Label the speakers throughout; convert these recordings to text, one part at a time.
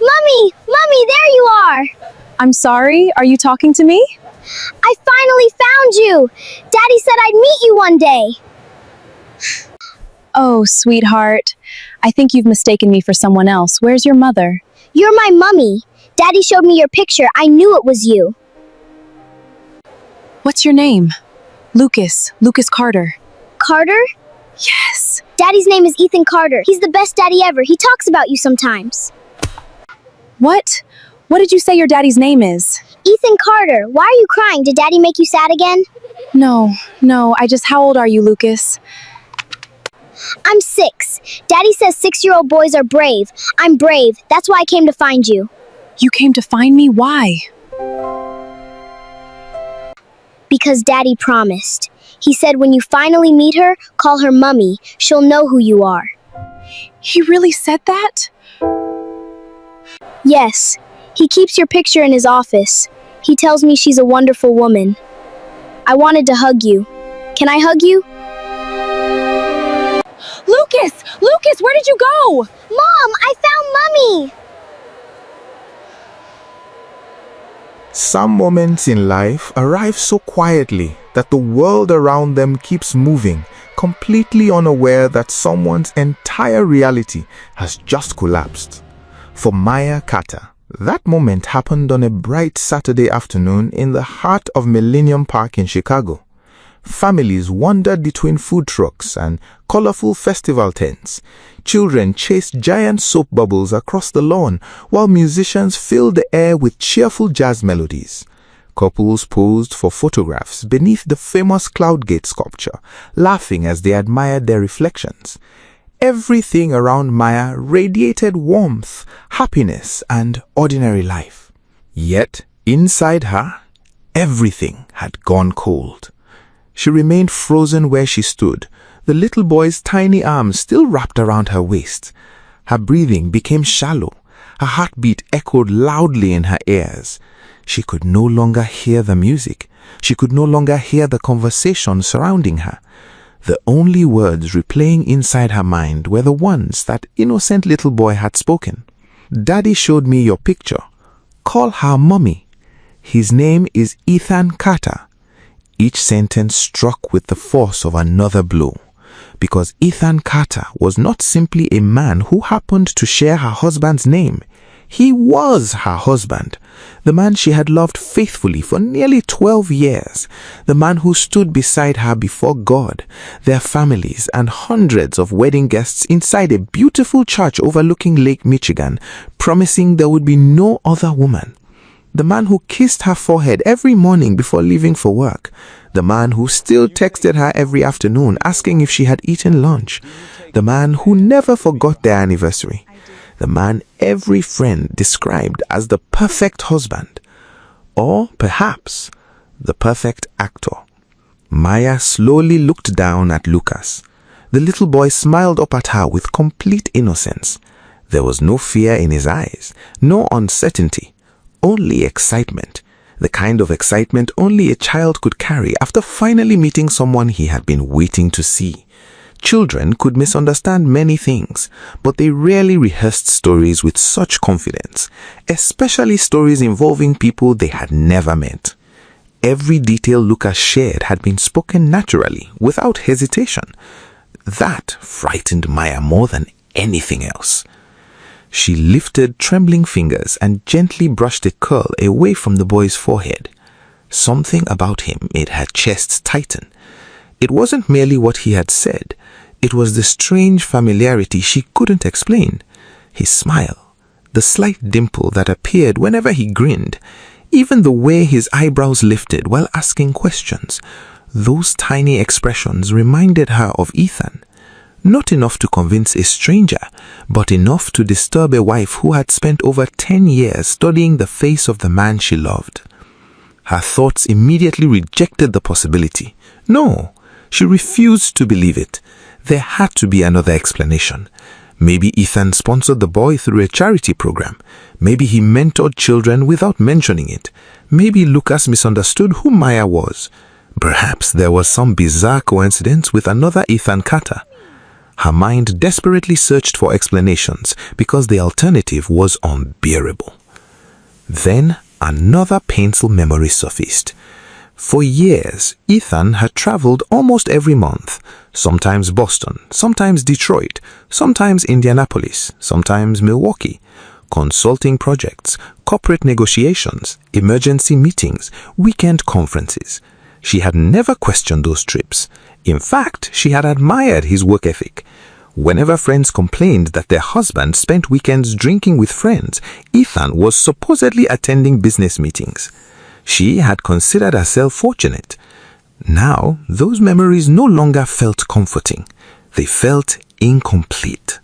Speaker 1: Mummy, there you are!
Speaker 2: I'm sorry, are you talking to me?
Speaker 1: I finally found you! Daddy said I'd meet you one day.
Speaker 2: Oh, sweetheart. I think you've mistaken me for someone else. Where's your mother?
Speaker 1: You're my mummy. Daddy showed me your picture. I knew it was you.
Speaker 2: What's your name? Lucas Carter.
Speaker 1: Carter?
Speaker 2: Yes.
Speaker 1: Daddy's name is Ethan Carter. He's the best daddy ever. He talks about you sometimes.
Speaker 2: What? What did you say your daddy's name is?
Speaker 1: Ethan Carter. Why are you crying? Did Daddy make you sad again?
Speaker 2: No, how old are you, Lucas?
Speaker 1: I'm 6. Daddy says 6-year-old boys are brave. I'm brave. That's why I came to find you.
Speaker 2: You came to find me? Why?
Speaker 1: Because Daddy promised. He said when you finally meet her, call her Mummy. She'll know who you are.
Speaker 2: He really said that?
Speaker 1: Yes. He keeps your picture in his office. He tells me she's a wonderful woman. I wanted to hug you. Can I hug you?
Speaker 2: Lucas, where did you go?
Speaker 1: Mom, I found Mummy!
Speaker 3: Some moments in life arrive so quietly that the world around them keeps moving, completely unaware that someone's entire reality has just collapsed. For Maya Carter, that moment happened on a bright Saturday afternoon in the heart of Millennium Park in Chicago. Families wandered between food trucks and colorful festival tents. Children chased giant soap bubbles across the lawn, while musicians filled the air with cheerful jazz melodies. Couples posed for photographs beneath the famous Cloud Gate sculpture, laughing as they admired their reflections. Everything around Maya radiated warmth, happiness, and ordinary life. Yet, inside her, everything had gone cold. She remained frozen where she stood, the little boy's tiny arms still wrapped around her waist. Her breathing became shallow. Her heartbeat echoed loudly in her ears. She could no longer hear the music. She could no longer hear the conversation surrounding her. The only words replaying inside her mind were the ones that innocent little boy had spoken. Daddy showed me your picture. Call her Mommy. His name is Ethan Carter. Each sentence struck with the force of another blow, because Ethan Carter was not simply a man who happened to share her husband's name. He was her husband, the man she had loved faithfully for nearly 12 years, the man who stood beside her before God, their families, and hundreds of wedding guests inside a beautiful church overlooking Lake Michigan, promising there would be no other woman. The man who kissed her forehead every morning before leaving for work. The man who still texted her every afternoon asking if she had eaten lunch. The man who never forgot their anniversary. The man every friend described as the perfect husband. Or perhaps the perfect actor. Maya slowly looked down at Lucas. The little boy smiled up at her with complete innocence. There was no fear in his eyes, no uncertainty. Only excitement, the kind of excitement only a child could carry after finally meeting someone he had been waiting to see. Children could misunderstand many things, but they rarely rehearsed stories with such confidence, especially stories involving people they had never met. Every detail Lucas shared had been spoken naturally, without hesitation. That frightened Maya more than anything else. She lifted trembling fingers and gently brushed a curl away from the boy's forehead. Something about him made her chest tighten. It wasn't merely what he had said. It was the strange familiarity she couldn't explain. His smile, the slight dimple that appeared whenever he grinned, even the way his eyebrows lifted while asking questions. Those tiny expressions reminded her of Ethan. Not enough to convince a stranger, but enough to disturb a wife who had spent over 10 years studying the face of the man she loved. Her thoughts immediately rejected the possibility. No, she refused to believe it. There had to be another explanation. Maybe Ethan sponsored the boy through a charity program. Maybe he mentored children without mentioning it. Maybe Lucas misunderstood who Maya was. Perhaps there was some bizarre coincidence with another Ethan Carter.
Speaker 4: Her mind desperately searched for explanations because the alternative was unbearable. Then another painful memory surfaced. For years, Ethan had traveled almost every month, sometimes Boston, sometimes Detroit, sometimes Indianapolis, sometimes Milwaukee, consulting projects, corporate negotiations, emergency meetings, weekend conferences. She had never questioned those trips. In fact, she had admired his work ethic. Whenever friends complained that their husbands spent weekends drinking with friends, Ethan was supposedly attending business meetings. She had considered herself fortunate. Now, those memories no longer felt comforting. They felt incomplete.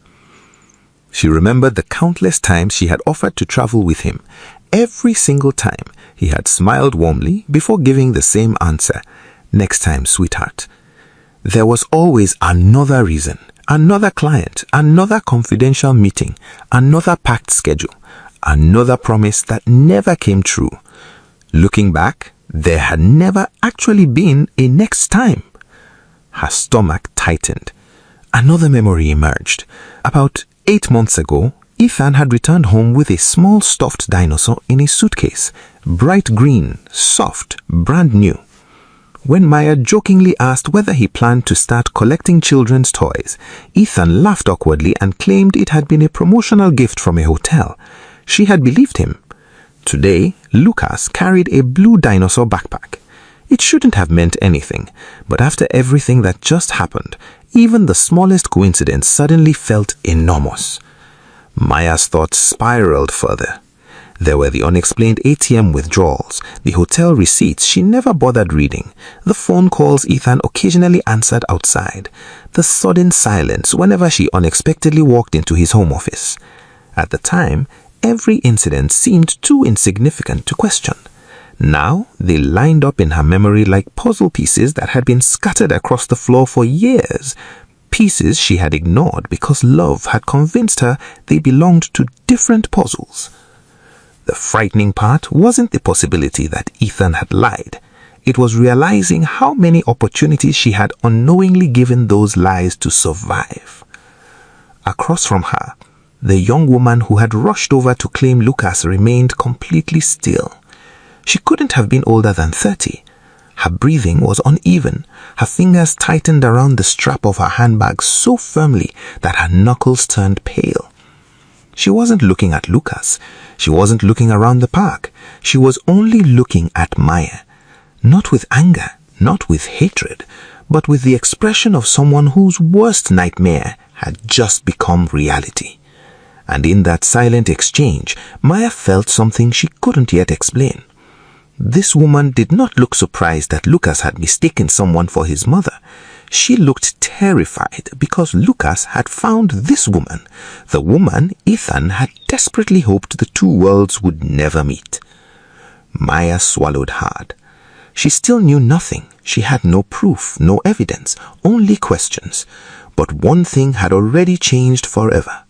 Speaker 4: She remembered the countless times she had offered to travel with him. Every single time, he had smiled warmly before giving the same answer. "Next time, sweetheart." There was always another reason, another client, another confidential meeting, another packed schedule, another promise that never came true. Looking back, there had never actually been a next time. Her stomach tightened. Another memory emerged. About 8 months ago, Ethan had returned home with a small stuffed dinosaur in a suitcase, bright green, soft, brand new. When Maya jokingly asked whether he planned to start collecting children's toys, Ethan laughed awkwardly and claimed it had been a promotional gift from a hotel. She had believed him. Today, Lucas carried a blue dinosaur backpack. It shouldn't have meant anything, but after everything that just happened, even the smallest coincidence suddenly felt enormous. Maya's thoughts spiraled further. There were the unexplained ATM withdrawals, the hotel receipts she never bothered reading, the phone calls Ethan occasionally answered outside, the sudden silence whenever she unexpectedly walked into his home office. At the time, every incident seemed too insignificant to question. Now, they lined up in her memory like puzzle pieces that had been scattered across the floor for years. Pieces she had ignored because love had convinced her they belonged to different puzzles. The frightening part wasn't the possibility that Ethan had lied. It was realizing how many opportunities she had unknowingly given those lies to survive. Across from her, the young woman who had rushed over to claim Lucas remained completely still. She couldn't have been older than 30. Her breathing was uneven. Her fingers tightened around the strap of her handbag so firmly that her knuckles turned pale. She wasn't looking at Lucas. She wasn't looking around the park. She was only looking at Maya. Not with anger, not with hatred, but with the expression of someone whose worst nightmare had just become reality. And in that silent exchange, Maya felt something she couldn't yet explain. This woman did not look surprised that Lucas had mistaken someone for his mother. She looked terrified because Lucas had found this woman, the woman Ethan had desperately hoped the two worlds would never meet. Maya swallowed hard. She still knew nothing. She had no proof, no evidence, only questions. But one thing had already changed forever.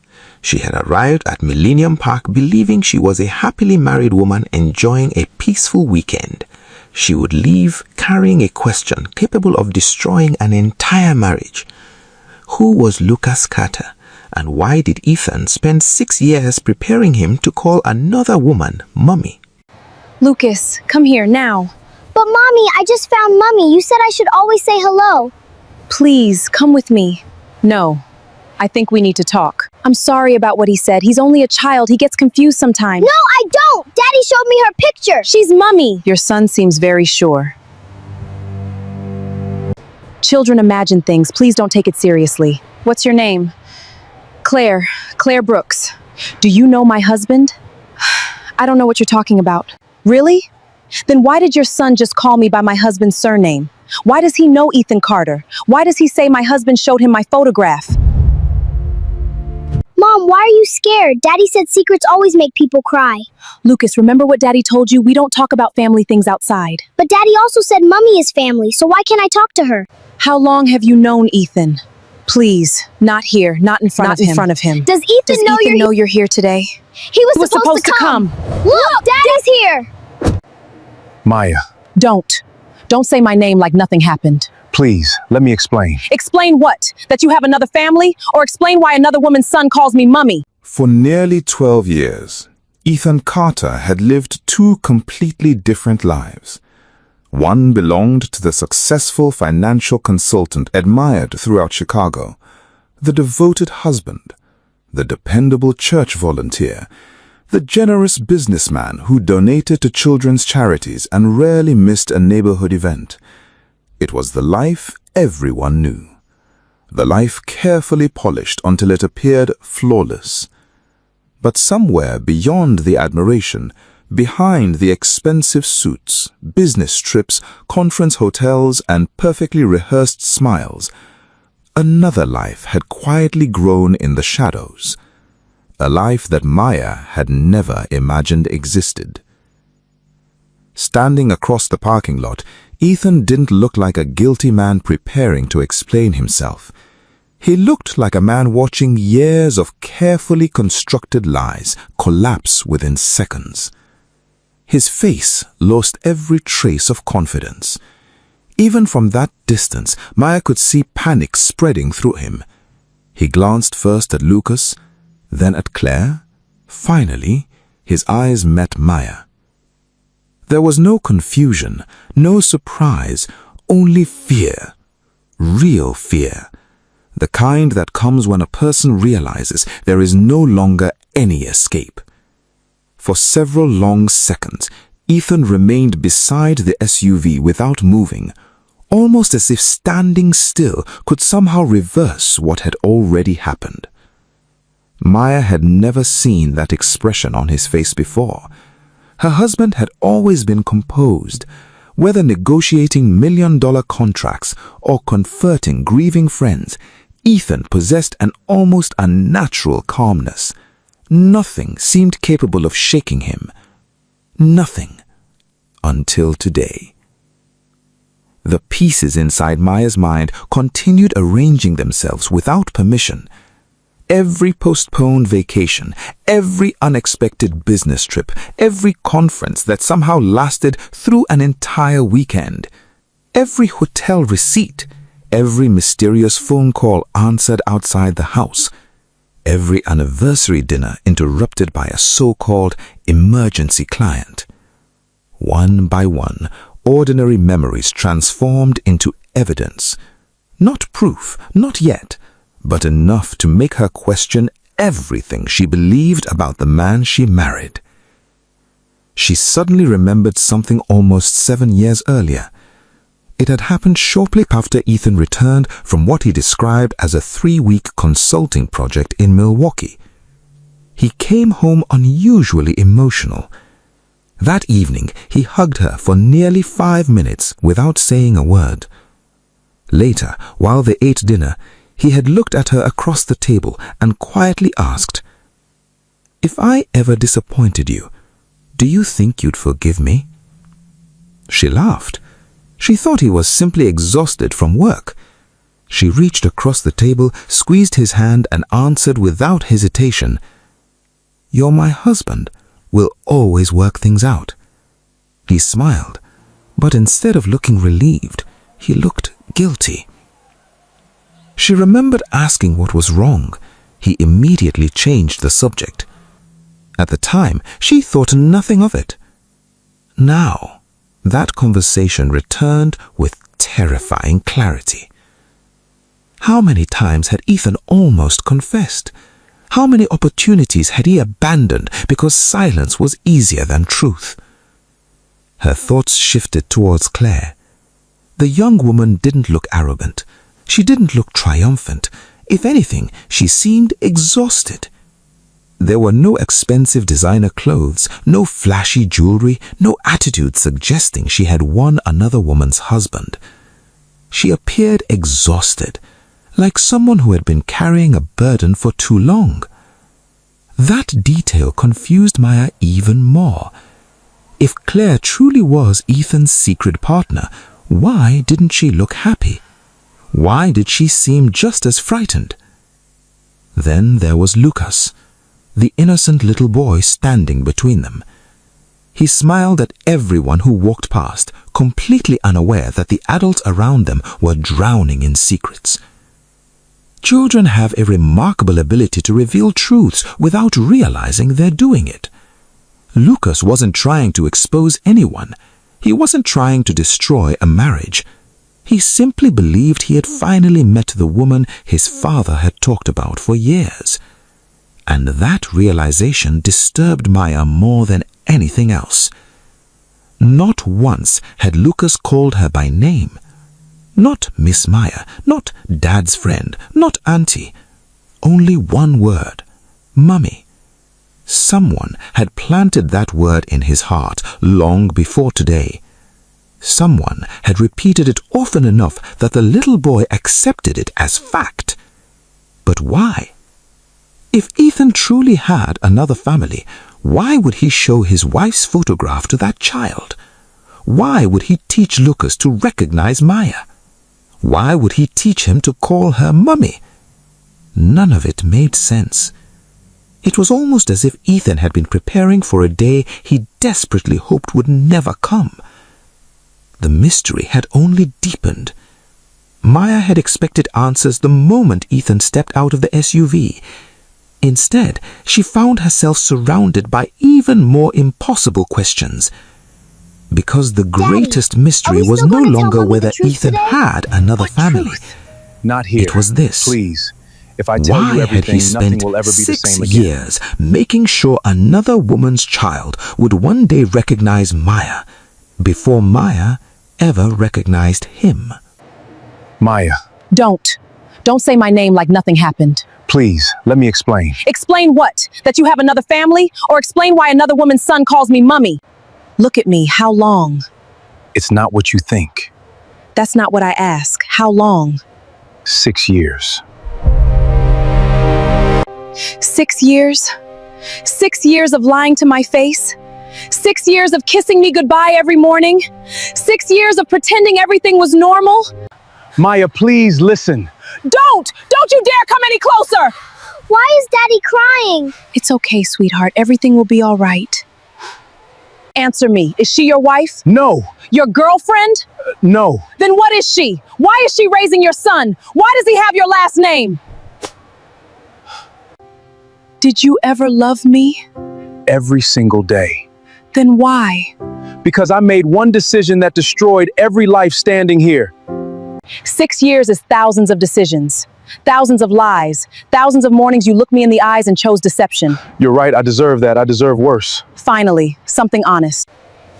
Speaker 4: She had arrived at Millennium Park believing she was a happily married woman enjoying a peaceful weekend. She would leave carrying a question capable of destroying an entire marriage. Who was Lucas Carter, and why did Ethan spend 6 years preparing him to call another woman Mommy?
Speaker 2: Lucas, come here now.
Speaker 1: But Mommy, I just found Mummy. You said I should always say hello.
Speaker 2: Please, come with me. No, I think we need to talk. I'm sorry about what he said. He's only a child. He gets confused sometimes.
Speaker 1: No, I don't! Daddy showed me her picture.
Speaker 2: She's Mummy. Your son seems very sure. Children imagine things. Please don't take it seriously. What's your name? Claire. Claire Brooks. Do you know my husband? I don't know what you're talking about. Really? Then why did your son just call me by my husband's surname? Why does he know Ethan Carter? Why does he say my husband showed him my photograph?
Speaker 1: Mom, why are you scared? Daddy said secrets always make people cry.
Speaker 2: Lucas, remember what Daddy told you? We don't talk about family things outside.
Speaker 1: But Daddy also said Mummy is family, so why can't I talk to her?
Speaker 2: How long have you known Ethan? Please, not here, not in front of him.
Speaker 1: Does Ethan
Speaker 2: know you're here today?
Speaker 1: He was supposed to come. Look, Daddy's here.
Speaker 4: Maya.
Speaker 2: Don't say my name like nothing happened.
Speaker 5: Please, let me explain.
Speaker 2: Explain what? That you have another family? Or explain why another woman's son calls me mummy?
Speaker 3: For nearly 12 years, Ethan Carter had lived two completely different lives. One belonged to the successful financial consultant admired throughout Chicago, the devoted husband, the dependable church volunteer, the generous businessman who donated to children's charities and rarely missed a neighborhood event. It was the life everyone knew. The life carefully polished until it appeared flawless. But somewhere beyond the admiration, behind the expensive suits, business trips, conference hotels, and perfectly rehearsed smiles, another life had quietly grown in the shadows. A life that Maya had never imagined existed. Standing across the parking lot, Ethan didn't look like a guilty man preparing to explain himself. He looked like a man watching years of carefully constructed lies collapse within seconds. His face lost every trace of confidence. Even from that distance, Maya could see panic spreading through him. He glanced first at Lucas, then at Claire. Finally, his eyes met Maya. There was no confusion, no surprise, only fear. Real fear. The kind that comes when a person realizes there is no longer any escape. For several long seconds, Ethan remained beside the SUV without moving, almost as if standing still could somehow reverse what had already happened. Maya had never seen that expression on his face before. Her husband had always been composed, whether negotiating million-dollar contracts or comforting grieving friends. Ethan possessed an almost unnatural calmness. Nothing seemed capable of shaking him. Nothing. Until today. The pieces inside Maya's mind continued arranging themselves without permission. Every postponed vacation, every unexpected business trip, every conference that somehow lasted through an entire weekend, every hotel receipt, every mysterious phone call answered outside the house, every anniversary dinner interrupted by a so-called emergency client. One by one, ordinary memories transformed into evidence. Not proof, not yet, but enough to make her question everything she believed about the man she married. She suddenly remembered something almost 7 years earlier. It had happened shortly after Ethan returned from what he described as a 3-week consulting project in Milwaukee. He came home unusually emotional. That evening, he hugged her for nearly 5 minutes without saying a word. Later, while they ate dinner, he had looked at her across the table and quietly asked, "If I ever disappointed you, do you think you'd forgive me?" She laughed. She thought he was simply exhausted from work. She reached across the table, squeezed his hand, and answered without hesitation, "You're my husband. We'll always work things out." He smiled, but instead of looking relieved, he looked guilty. She remembered asking what was wrong. He immediately changed the subject. At the time, she thought nothing of it. Now, that conversation returned with terrifying clarity. How many times had Ethan almost confessed? How many opportunities had he abandoned because silence was easier than truth? Her thoughts shifted towards Claire. The young woman didn't look arrogant. She didn't look triumphant. If anything, she seemed exhausted. There were no expensive designer clothes, no flashy jewelry, no attitude suggesting she had won another woman's husband. She appeared exhausted, like someone who had been carrying a burden for too long. That detail confused Maya even more. If Claire truly was Ethan's secret partner, why didn't she look happy? Why did she seem just as frightened? Then there was Lucas, the innocent little boy standing between them.
Speaker 4: He smiled at everyone who walked past, completely unaware that the adults around them were drowning in secrets. Children have a remarkable ability to reveal truths without realizing they're doing it. Lucas wasn't trying to expose anyone. He wasn't trying to destroy a marriage. He simply believed he had finally met the woman his father had talked about for years. And that realization disturbed Maya more than anything else. Not once had Lucas called her by name. Not Miss Maya, not Dad's friend, not Auntie. Only one word, Mummy. Someone had planted that word in his heart long before today. Someone had repeated it often enough that the little boy accepted it as fact. But why? If Ethan truly had another family, why would he show his wife's photograph to that child? Why would he teach Lucas to recognize Maya? Why would he teach him to call her Mummy? None of it made sense. It was almost as if Ethan had been preparing for a day he desperately hoped would never come. The mystery had only deepened. Maya had expected answers the moment Ethan stepped out of the SUV. Instead, she found herself surrounded by even more impossible questions. Because the greatest mystery was no longer whether Ethan had another family.
Speaker 5: Not here.
Speaker 4: It was this.
Speaker 5: Please. If I tell
Speaker 4: Why
Speaker 5: you
Speaker 4: had he
Speaker 5: everything, nothing
Speaker 4: spent
Speaker 5: will ever be the
Speaker 4: 6
Speaker 5: same again.
Speaker 4: years making sure another woman's child would one day recognize Maya before Maya ever recognized him?
Speaker 5: Maya,
Speaker 2: Don't. Don't say my name like nothing happened.
Speaker 5: please, let me explain.
Speaker 2: Explain what? That you have another family? Or explain why another woman's son calls me Mummy? Look at me. How long?
Speaker 5: It's not what you think.
Speaker 2: That's not what I ask. How long?
Speaker 5: 6 years.
Speaker 2: 6 years? 6 years of lying to my face? 6 years of kissing me goodbye every morning? 6 years of pretending everything was normal?
Speaker 5: Maya, please listen.
Speaker 2: Don't! Don't you dare come any closer!
Speaker 1: Why is Daddy crying?
Speaker 2: It's okay, sweetheart. Everything will be all right. Answer me. Is she your wife?
Speaker 5: No,
Speaker 2: Your girlfriend?
Speaker 5: no.
Speaker 2: Then what is she? Why is she raising your son? Why does he have your last name? Did you ever love me?
Speaker 5: Every single day.
Speaker 2: Then why?
Speaker 5: Because I made one decision that destroyed every life standing here.
Speaker 2: 6 years is thousands of decisions, thousands of lies, thousands of mornings you looked me in the eyes and chose deception.
Speaker 5: You're right, I deserve that. I deserve worse.
Speaker 2: Finally, something honest.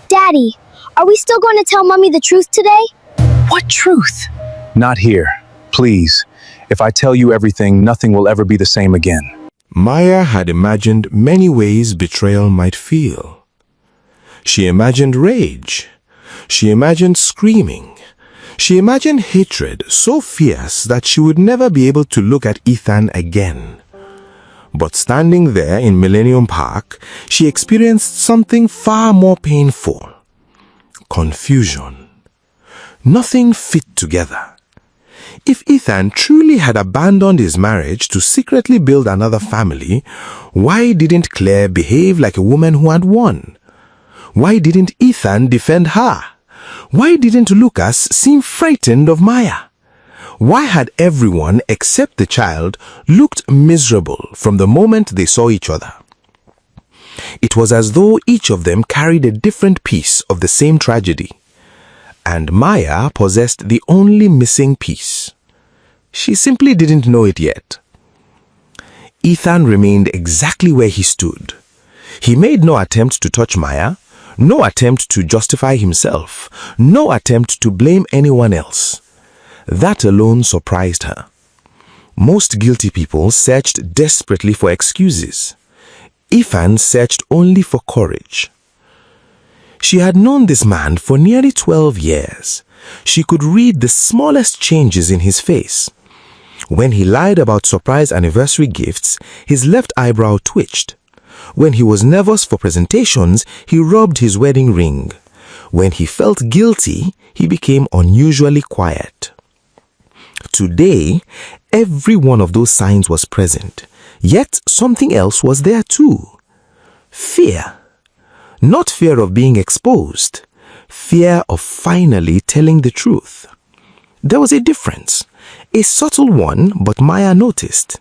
Speaker 1: Daddy, are we still going to tell Mummy the truth today?
Speaker 2: What truth?
Speaker 5: Not here. Please. If I tell you everything, nothing will ever be the same again.
Speaker 3: Maya had imagined many ways betrayal might feel. She imagined rage. She imagined screaming. She imagined hatred so fierce that she would never be able to look at Ethan again. But standing there in Millennium Park, she experienced something far more painful. Confusion. Nothing fit together. If Ethan truly had abandoned his marriage to secretly build another family, why didn't Claire behave like a woman who had won? Why didn't Ethan defend her? Why didn't Lucas seem frightened of Maya? Why had everyone except the child looked miserable from the moment they saw each other? It was as though each of them carried a different piece of the same tragedy. And Maya possessed the only missing piece. She simply didn't know it yet. Ethan remained exactly where he stood. He made no attempt to touch Maya, no attempt to justify himself, no attempt to blame anyone else. That alone surprised her. Most guilty people searched desperately for excuses. Ethan searched only for courage. She had known this man for nearly 12 years. She could read the smallest changes in his face. When he lied about surprise anniversary gifts, his left eyebrow twitched. When he was nervous for presentations, he rubbed his wedding ring. When he felt guilty, he became unusually quiet. Today, every one of those signs was present. Yet something else was there too. Fear.
Speaker 4: Not fear of being exposed, fear of finally telling the truth. There was a difference, a subtle one, but Maya noticed.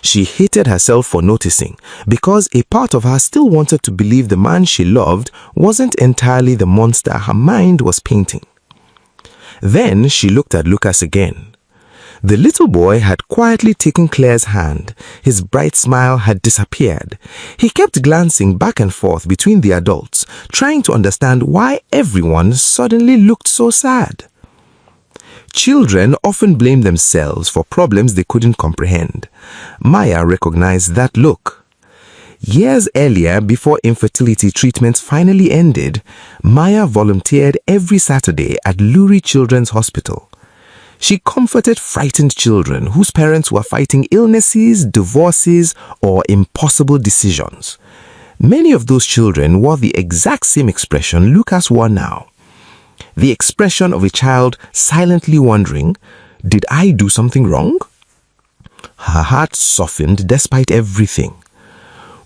Speaker 4: She hated herself for noticing because a part of her still wanted to believe the man she loved wasn't entirely the monster her mind was painting. Then she looked at Lucas again. The little boy had quietly taken Claire's hand. His bright smile had disappeared. He kept glancing back and forth between the adults, trying to understand why everyone suddenly looked so sad. Children often blame themselves for problems they couldn't comprehend. Maya recognized that look. Years earlier, before infertility treatments finally ended, Maya volunteered every Saturday at Lurie Children's Hospital. She comforted frightened children whose parents were fighting illnesses, divorces, or impossible decisions. Many of those children wore the exact same expression Lucas wore now. The expression of a child silently wondering, "Did I do something wrong?" Her heart softened despite everything.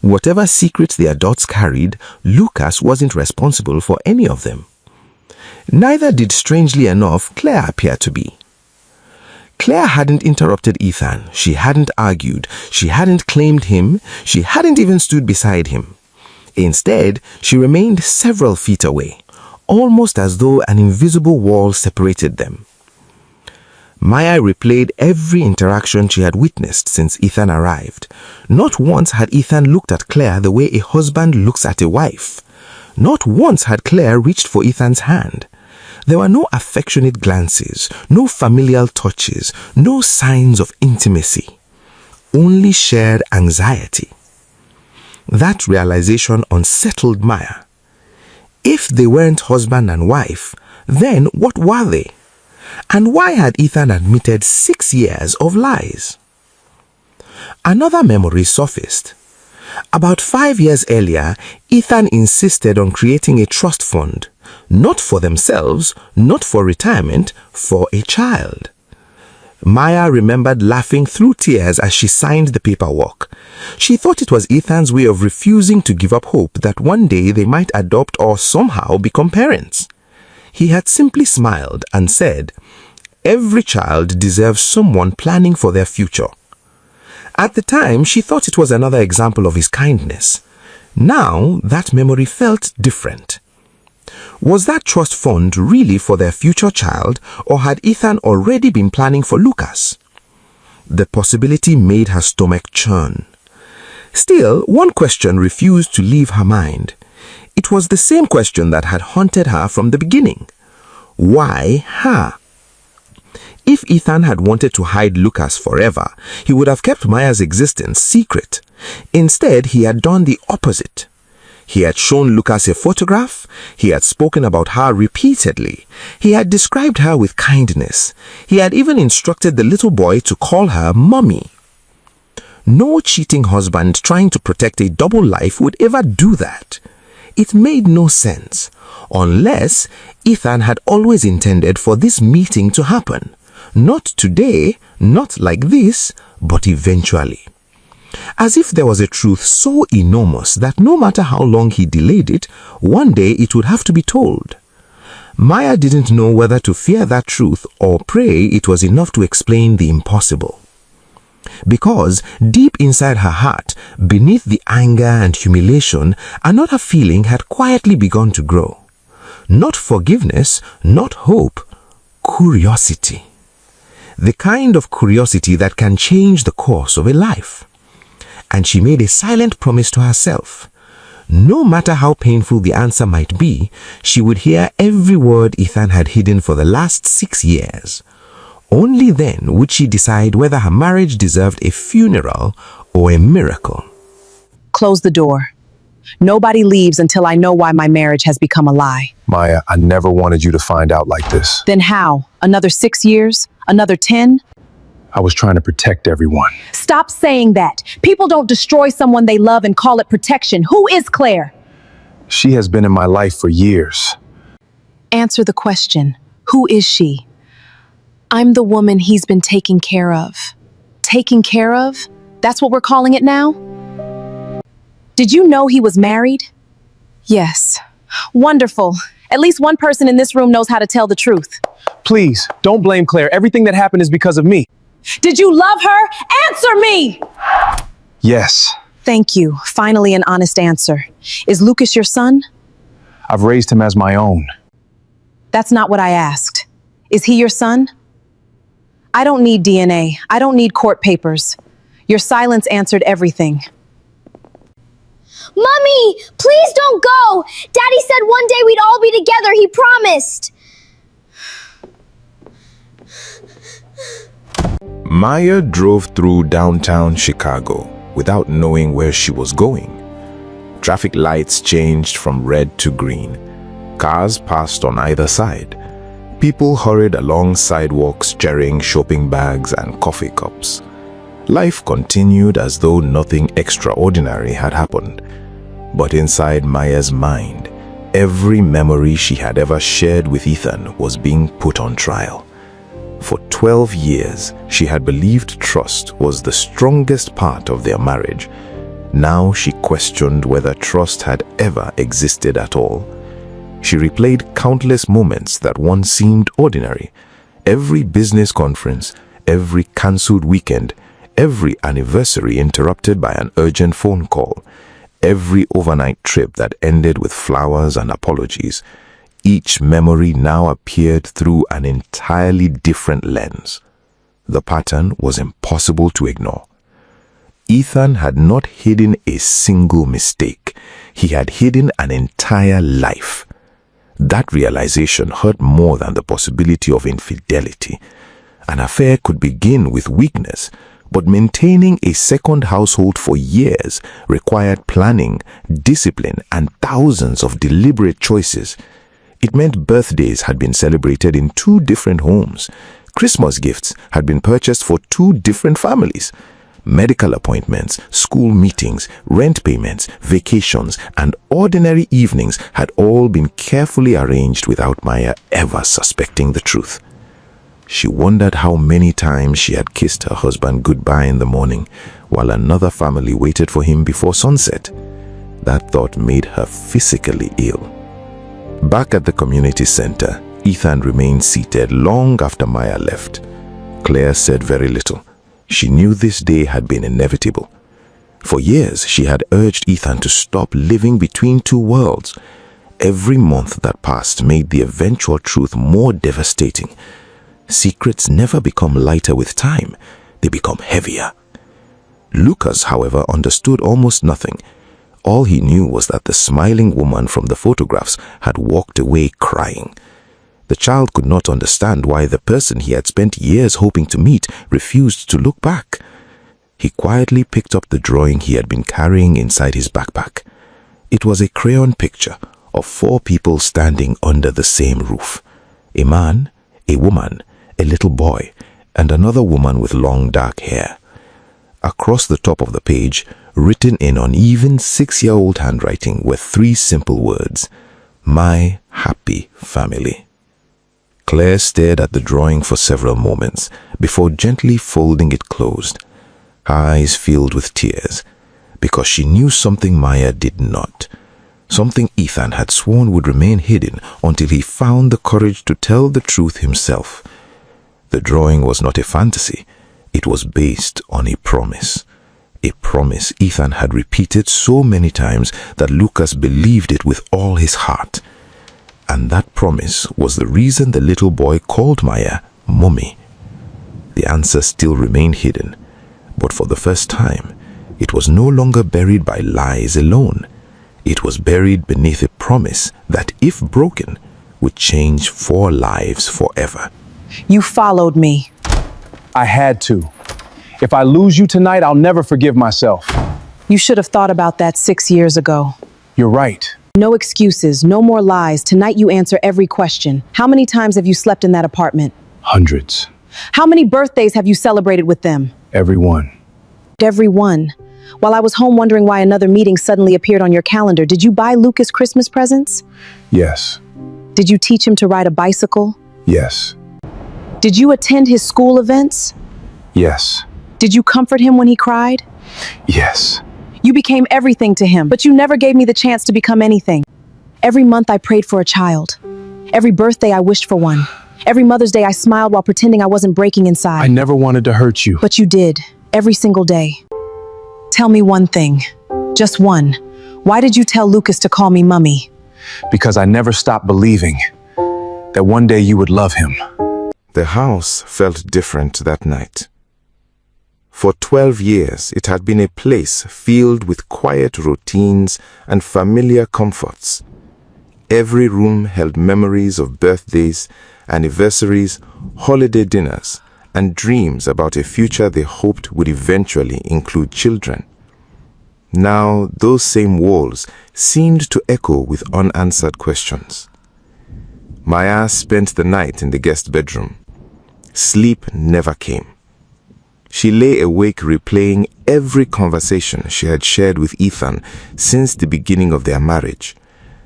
Speaker 4: Whatever secrets the adults carried, Lucas wasn't responsible for any of them. Neither did, strangely enough, Claire appear to be. Claire hadn't interrupted Ethan. She hadn't argued. She hadn't claimed him. She hadn't even stood beside him. Instead, she remained several feet away, almost as though an invisible wall separated them. Maya replayed every interaction she had witnessed since Ethan arrived. Not once had Ethan looked at Claire the way a husband looks at a wife. Not once had Claire reached for Ethan's hand. There were no affectionate glances, no familial touches, no signs of intimacy. Only shared anxiety. That realization unsettled Maya. If they weren't husband and wife, then what were they? And why had Ethan admitted 6 years of lies? Another memory surfaced. About 5 years earlier, Ethan insisted on creating a trust fund, not for themselves, not for retirement, for a child. Maya remembered laughing through tears as she signed the paperwork. She thought it was Ethan's way of refusing to give up hope that one day they might adopt or somehow become parents. He had simply smiled and said, "Every child deserves someone planning for their future." At the time, she thought it was another example of his kindness. Now, that memory felt different. Was that trust fund really for their future child, or had Ethan already been planning for Lucas? The possibility made her stomach churn. Still, one question refused to leave her mind. It was the same question that had haunted her from the beginning. Why her? If Ethan had wanted to hide Lucas forever, he would have kept Maya's existence secret. Instead, he had done the opposite. He had shown Lucas a photograph. He had spoken about her repeatedly. He had described her with kindness. He had even instructed the little boy to call her Mommy. No cheating husband trying to protect a double life would ever do that. It made no sense, unless Ethan had always intended for this meeting to happen. Not today, not like this, but eventually. As if there was a truth so enormous that no matter how long he delayed it, one day it would have to be told. Maya didn't know whether to fear that truth or pray it was enough to explain the impossible. Because deep inside her heart, beneath the anger and humiliation, another feeling had quietly begun to grow. Not forgiveness, not hope, curiosity. The kind of curiosity that can change the course of a life. And she made a silent promise to herself. No matter how painful the answer might be, she would hear every word Ethan had hidden for the last 6 years. Only then would she decide whether her marriage deserved a funeral or a miracle.
Speaker 2: Close the door. Nobody leaves until I know why my marriage has become a lie.
Speaker 5: Maya, I never wanted you to find out like this.
Speaker 2: Then how? Another 6 years? Another 10?
Speaker 5: I was trying to protect everyone.
Speaker 2: Stop saying that. People don't destroy someone they love and call it protection. Who is Claire?
Speaker 5: She has been in my life for years.
Speaker 2: Answer the question. Who is she? I'm the woman he's been taking care of. Taking care of? That's what we're calling it now? Did you know he was married? Yes. Wonderful. At least one person in this room knows how to tell the truth.
Speaker 5: Please, don't blame Claire. Everything that happened is because of me.
Speaker 2: Did you love her? Answer me!
Speaker 5: Yes.
Speaker 2: Thank you. Finally, an honest answer. Is Lucas your son?
Speaker 5: I've raised him as my own.
Speaker 2: That's not what I asked. Is he your son? I don't need DNA. I don't need court papers. Your silence answered everything.
Speaker 1: Mummy, please don't go! Daddy said one day we'd all be together, he promised!
Speaker 3: Maya drove through downtown Chicago without knowing where she was going. Traffic lights changed from red to green. Cars passed on either side. People hurried along sidewalks carrying shopping bags and coffee cups. Life continued as though nothing extraordinary had happened. But inside Maya's mind, every memory she had ever shared with Ethan was being put on trial. For 12 years, she had believed trust was the strongest part of their marriage. Now she questioned whether trust had ever existed at all. She replayed countless moments that once seemed ordinary. Every business conference, every cancelled weekend, every anniversary interrupted by an urgent phone call, every overnight trip that ended with flowers and apologies. Each memory now appeared through an entirely different lens. The pattern was impossible to ignore. Ethan had not hidden a single mistake. He had hidden an entire life. That realization hurt more than the possibility of infidelity. An affair could begin with weakness, but maintaining a second household for years required planning, discipline, and thousands of deliberate choices. It meant birthdays had been celebrated in 2 different homes. Christmas gifts had been purchased for 2 different families. Medical appointments, school meetings, rent payments, vacations, and ordinary evenings had all been carefully arranged without Maya ever suspecting the truth. She wondered how many times she had kissed her husband goodbye in the morning, while another family waited for him before sunset. That thought made her physically ill. Back at the community center, Ethan remained seated long after Maya left. Claire said very little. She knew this day had been inevitable. For years, she had urged Ethan to stop living between 2 worlds. Every month that passed made the eventual truth more devastating. Secrets never become lighter with time. They become heavier. Lucas, however, understood almost nothing. All he knew was that the smiling woman from the photographs had walked away crying. The child could not understand why the person he had spent years hoping to meet refused to look back. He quietly picked up the drawing he had been carrying inside his backpack. It was a crayon picture of 4 people standing under the same roof. A man, a woman, a little boy, and another woman with long dark hair. Across the top of the page, written in uneven 6-year-old handwriting, were 3 simple words: "My happy family." Claire stared at the drawing for several moments before gently folding it closed. Her eyes filled with tears, because she knew something Maya did not. Something Ethan had sworn would remain hidden until he found the courage to tell the truth himself. The drawing was not a fantasy. It was based on a promise. A promise Ethan had repeated so many times that Lucas believed it with all his heart. And that promise was the reason the little boy called Maya Mummy. The answer still remained hidden, but for the first time, it was no longer buried by lies alone. It was buried beneath a promise that, if broken, would change 4 lives forever.
Speaker 2: You followed me.
Speaker 5: I had to. If I lose you tonight, I'll never forgive myself.
Speaker 2: You should have thought about that 6 years ago.
Speaker 5: You're right.
Speaker 2: No excuses, no more lies. Tonight you answer every question. How many times have you slept in that apartment?
Speaker 5: Hundreds.
Speaker 2: How many birthdays have you celebrated with them?
Speaker 5: Everyone.
Speaker 2: Every one. While I was home wondering why another meeting suddenly appeared on your calendar, did you buy Lucas Christmas presents?
Speaker 5: Yes.
Speaker 2: Did you teach him to ride a bicycle?
Speaker 5: Yes.
Speaker 2: Did you attend his school events?
Speaker 5: Yes.
Speaker 2: Did you comfort him when he cried?
Speaker 5: Yes.
Speaker 2: You became everything to him, but you never gave me the chance to become anything. Every month I prayed for a child. Every birthday I wished for one. Every Mother's Day I smiled while pretending I wasn't breaking inside.
Speaker 5: I never wanted to hurt you.
Speaker 2: But you did, every single day. Tell me one thing. Just one. Why did you tell Lucas to call me Mummy?
Speaker 5: Because I never stopped believing that one day you would love him.
Speaker 3: The house felt different that night. For 12 years, it had been a place filled with quiet routines and familiar comforts. Every room held memories of birthdays, anniversaries, holiday dinners, and dreams about a future they hoped would eventually include children. Now, those same walls seemed to echo with unanswered questions. Maya spent the night in the guest bedroom. Sleep never came. She lay awake replaying every conversation she had shared with Ethan since the beginning of their marriage,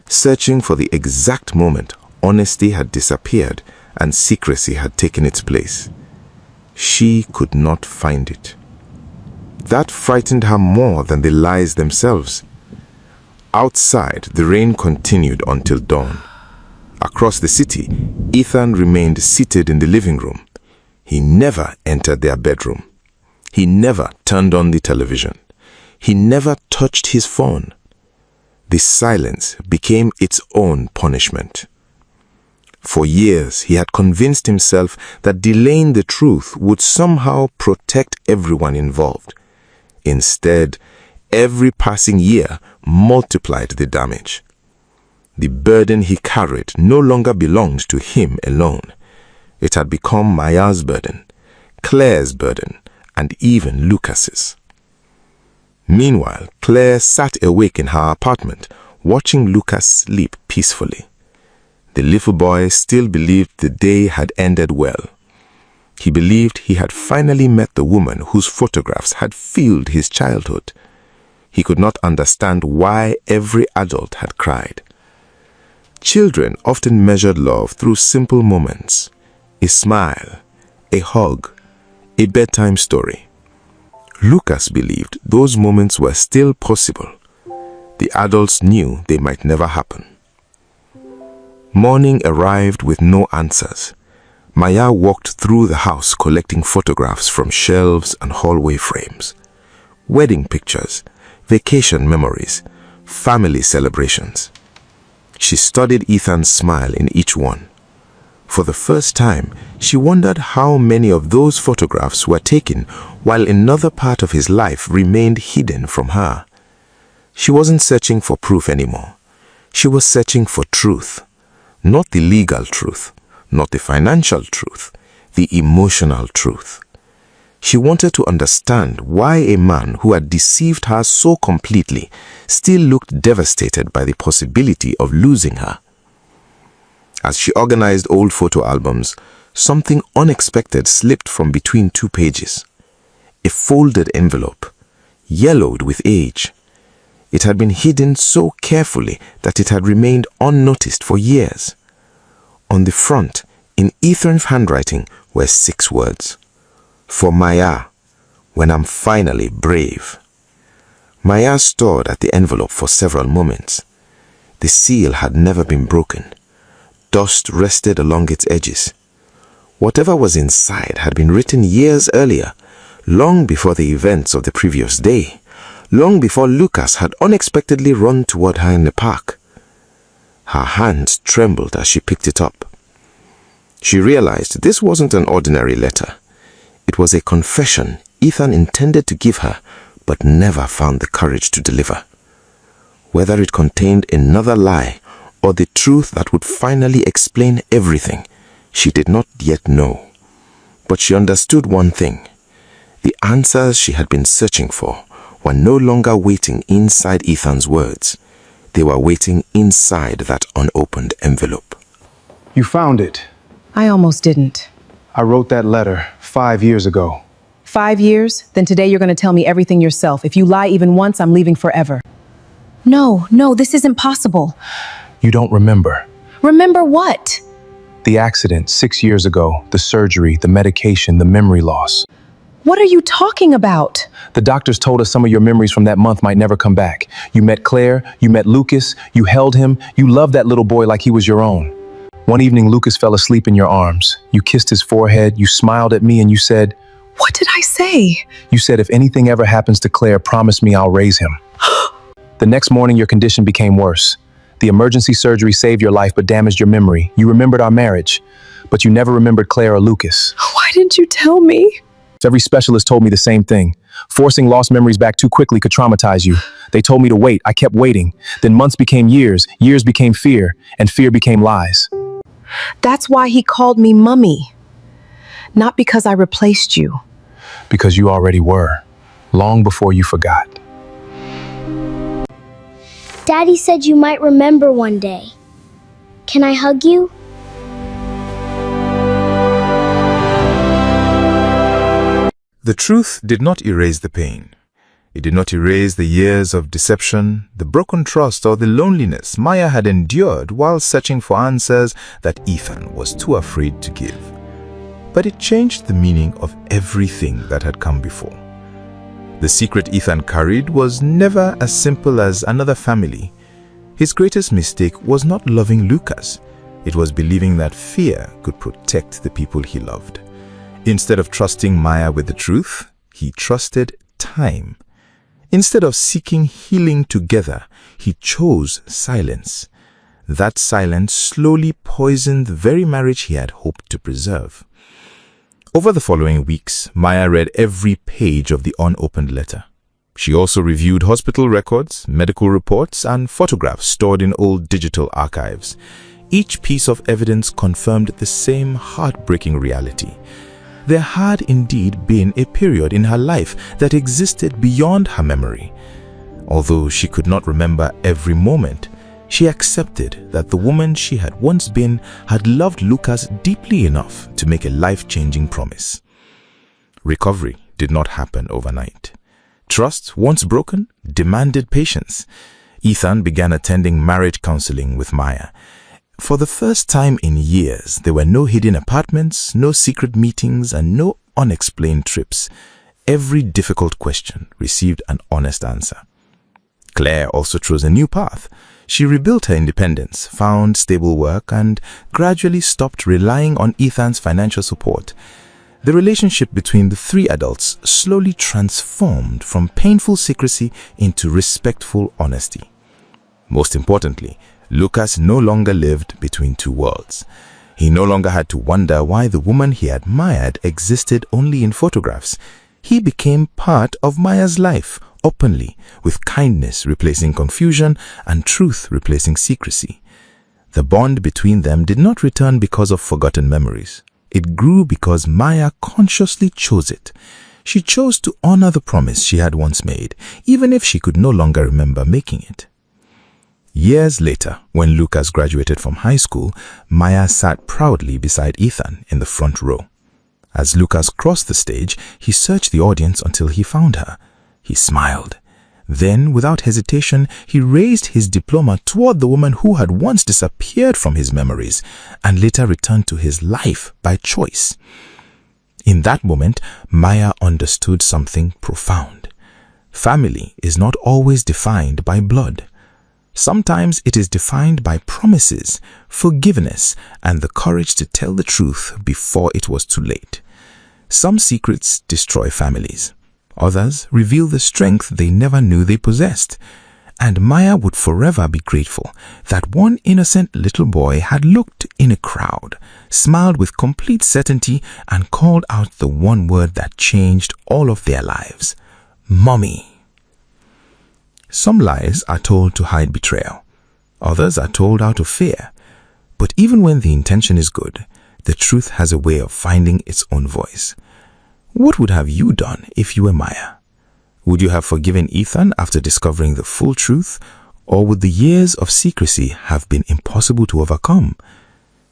Speaker 3: searching for the exact moment honesty had disappeared and secrecy had taken its place. She could not find it. That frightened her more than the lies themselves. Outside, the rain continued until dawn. Across the city, Ethan remained seated in the living room. He never entered their bedroom. He never turned on the television. He never touched his phone. The silence became its own punishment. For years, he had convinced himself that delaying the truth would somehow protect everyone involved. Instead, every passing year multiplied the damage. The burden he carried no longer belonged to him alone. It had become Maya's burden, Claire's burden, and even Lucas's. Meanwhile, Claire sat awake in her apartment, watching Lucas sleep peacefully. The little boy still believed the day had ended well. He believed he had finally met the woman whose photographs had filled his childhood. He could not understand why every adult had cried. Children often measured love through simple moments: a smile, a hug, a bedtime story. Lucas believed those moments were still possible. The adults knew they might never happen. Morning arrived with no answers. Maya walked through the house collecting photographs from shelves and hallway frames. Wedding pictures, vacation memories, family celebrations. She studied Ethan's smile in each one. For the first time, she wondered how many of those photographs were taken while another part of his life remained hidden from her. She wasn't searching for proof anymore. She was searching for truth. Not the legal truth, not the financial truth, the emotional truth. She wanted to understand why a man who had deceived her so completely still looked devastated by the possibility of losing her. As she organized old photo albums, something unexpected slipped from between two pages. A folded envelope, yellowed with age. It had been hidden so carefully that it had remained unnoticed for years. On the front, in Ethan's handwriting, were 6 words. For Maya, when I'm finally brave. Maya stared at the envelope for several moments. The seal had never been broken. Dust rested along its edges. Whatever was inside had been written years earlier, long before the events of the previous day, long before Lucas had unexpectedly run toward her in the park. Her hands trembled as she picked it up. She realized this wasn't an ordinary letter. It was a confession Ethan intended to give her, but never found the courage to deliver. Whether it contained another lie or the truth that would finally explain everything, she did not yet know. But she understood one thing. The answers she had been searching for were no longer waiting inside Ethan's words. They were waiting inside that unopened envelope.
Speaker 5: You found it.
Speaker 2: I almost didn't.
Speaker 5: I wrote that letter 5 years ago.
Speaker 2: 5 years? Then today you're going to tell me everything yourself. If you lie even once, I'm leaving forever. No, this isn't possible.
Speaker 5: You don't remember.
Speaker 2: Remember what?
Speaker 5: The accident 6 years ago, the surgery, the medication, the memory loss.
Speaker 2: What are you talking about?
Speaker 5: The doctors told us some of your memories from that month might never come back. You met Claire, you met Lucas, you held him, you loved that little boy like he was your own. One evening, Lucas fell asleep in your arms. You kissed his forehead, you smiled at me, and you said,
Speaker 2: What did I say?
Speaker 5: You said, if anything ever happens to Claire, promise me I'll raise him. The next morning, your condition became worse. The emergency surgery saved your life but damaged your memory. You remembered our marriage, but you never remembered Claire or Lucas.
Speaker 2: Why didn't you tell me?
Speaker 5: Every specialist told me the same thing. Forcing lost memories back too quickly could traumatize you. They told me to wait. I kept waiting. Then months became years, years became fear, and fear became lies.
Speaker 2: That's why he called me Mummy. Not because I replaced you.
Speaker 5: Because you already were, long before you forgot.
Speaker 1: Daddy said you might remember one day. Can I hug you?
Speaker 3: The truth did not erase the pain. It did not erase the years of deception, the broken trust, or the loneliness Maya had endured while searching for answers that Ethan was too afraid to give. But it changed the meaning of everything that had come before. The secret Ethan carried was never as simple as another family. His greatest mistake was not loving Lucas. It was believing that fear could protect the people he loved. Instead of trusting Maya with the truth, he trusted time. Instead of seeking healing together, he chose silence. That silence slowly poisoned the very marriage he had hoped to preserve. Over the following weeks, Maya read every page of the unopened letter. She also reviewed hospital records, medical reports, and photographs stored in old digital archives. Each piece of evidence confirmed the same heartbreaking reality. There had indeed been a period in her life that existed beyond her memory. Although she could not remember every moment, she accepted that the woman she had once been had loved Lucas deeply enough to make a life-changing promise. Recovery did not happen overnight. Trust, once broken, demanded patience. Ethan began attending marriage counseling with Maya. For the first time in years, there were no hidden apartments, no secret meetings, and no unexplained trips. Every difficult question received an honest answer. Claire also chose a new path. She rebuilt her independence, found stable work, and gradually stopped relying on Ethan's financial support. The relationship between the three adults slowly transformed from painful secrecy into respectful honesty. Most importantly, Lucas no longer lived between two worlds. He no longer had to wonder why the woman he admired existed only in photographs. He became part of Maya's life, openly, with kindness replacing confusion and truth replacing secrecy. The bond between them did not return because of forgotten memories. It grew because Maya consciously chose it. She chose to honor the promise she had once made, even if she could no longer remember making it. Years later, when Lucas graduated from high school, Maya sat proudly beside Ethan in the front row. As Lucas crossed the stage, he searched the audience until he found her. He smiled. Then, without hesitation, he raised his diploma toward the woman who had once disappeared from his memories and later returned to his life by choice. In that moment, Maya understood something profound. Family is not always defined by blood. Sometimes it is defined by promises, forgiveness, and the courage to tell the truth before it was too late. Some secrets destroy families. Others reveal the strength they never knew they possessed. And Maya would forever be grateful that one innocent little boy had looked in a crowd, smiled with complete certainty, and called out the one word that changed all of their lives: Mommy. Some lies are told to hide betrayal. Others are told out of fear. But even when the intention is good, the truth has a way of finding its own voice. What would have you done if you were Maya? Would you have forgiven Ethan after discovering the full truth? Or would the years of secrecy have been impossible to overcome?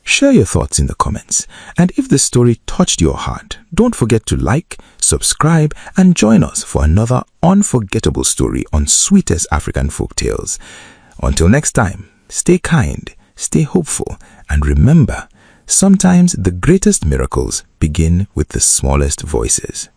Speaker 3: Share your thoughts in the comments. And if this story touched your heart, don't forget to like, subscribe, and join us for another unforgettable story on Sweetest African Folk Tales. Until next time, stay kind, stay hopeful, and remember, sometimes the greatest miracles begin with the smallest voices.